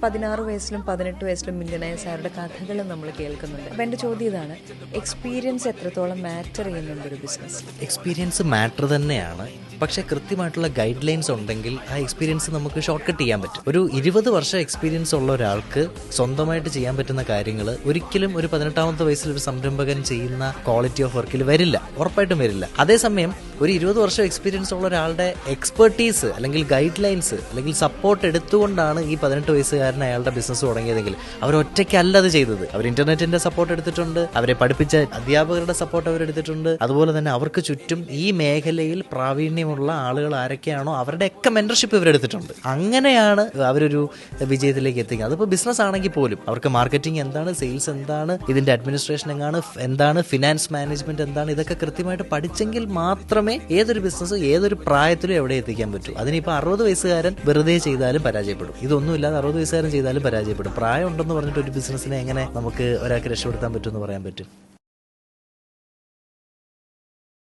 16 വയസ്സിലും 18 വയസ്സിലും മില്യണയർ സാറുടെ കഥകൾ നമ്മൾ കേൾക്കുന്നുണ്ട്. അപ്പം എൻ്റെ ചോദ്യം ഇതാണ്, എക്സ്പീരിയൻസ് എത്രത്തോളം മാറ്റർ ചെയ്യുന്നുണ്ട് ഒരു ബിസിനസ്? എക്സ്പീരിയൻസ് മാറ്റർ തന്നെയാണ്. പക്ഷേ കൃത്യമായിട്ടുള്ള ഗൈഡ് ലൈൻസ് ഉണ്ടെങ്കിൽ ആ എക്സ്പീരിയൻസ് നമുക്ക് ഷോർട്ട് കട്ട് ചെയ്യാൻ പറ്റും. ഒരു 20 വർഷം എക്സ്പീരിയൻസ് ഉള്ള ഒരാൾക്ക് സ്വന്തമായിട്ട് ചെയ്യാൻ പറ്റുന്ന കാര്യങ്ങൾ ഒരിക്കലും ഒരു 18ാമത്തെ വയസ്സിൽ ഒരു സംരംഭകൻ ചെയ്യുന്ന ക്വാളിറ്റി ഓഫ് വർക്കിൽ വരില്ല, ഉറപ്പായിട്ടും വരില്ല. അതേസമയം ഒരു 20 വർഷം എക്സ്പീരിയൻസ് ഉള്ള ഒരാളുടെ എക്സ്പെർട്ടീസ് അല്ലെങ്കിൽ ഗൈഡ് ലൈൻസ് അല്ലെങ്കിൽ സപ്പോർട്ട് എടുത്തുകൊണ്ടാണ് ഈ 18 വയസ്സുകാരൻ അയാളുടെ ബിസിനസ് തുടങ്ങിയതെങ്കിൽ അവർ ഒറ്റയ്ക്കല്ല അത് ചെയ്തത്. അവർ ഇന്റർനെറ്റിന്റെ സപ്പോർട്ട് എടുത്തിട്ടുണ്ട്, അവരെ പഠിപ്പിച്ച അധ്യാപകരുടെ സപ്പോർട്ട് അവരെടുത്തിട്ടുണ്ട്. അതുപോലെ തന്നെ അവർക്ക് ചുറ്റും ഈ മേഖലയിൽ പ്രാവീണ്യമുള്ള ആളുകൾ ആരൊക്കെയാണോ അവരുടെയൊക്കെ മെന്റർഷിപ്പ് ഇവരെടുത്തിട്ടുണ്ട്. അങ്ങനെയാണ് അവരൊരു വിജയത്തിലേക്ക് എത്തിക്കുന്നത്. അതിപ്പോൾ ബിസിനസ് ആണെങ്കിൽ പോലും അവർക്ക് മാർക്കറ്റിംഗ് എന്താണ്, സെയിൽസ് എന്താണ്, ഇതിന്റെ അഡ്മിനിസ്ട്രേഷൻ എന്താണ്, ഫിനാൻസ് മാനേജ്മെന്റ് എന്താണ്, ഇതൊക്കെ കൃത്യമായിട്ട് പഠിച്ചെങ്കിൽ മാത്രമേ ഏതൊരു ബിസിനസ് ഏതൊരു പ്രായത്തിലും എവിടെ എത്തിക്കാൻ പറ്റൂ. അതിനിപ്പോൾ 60 വയസ്സുകാരൻ വെറുതെ ചെയ്താലും പരാജയപ്പെടും. ഇതൊന്നുമില്ലാതെ 60 വയസ്സുകാരൻ ചെയ്താലും പരാജയപ്പെടും. പ്രായം ഉണ്ടെന്ന് പറഞ്ഞിട്ട് ഒരു ബിസിനസ്സിനെ എങ്ങനെ നമുക്ക് ഒരാൾക്ക് രക്ഷപ്പെടുത്താൻ പറ്റുമെന്ന് പറയാൻ പറ്റും?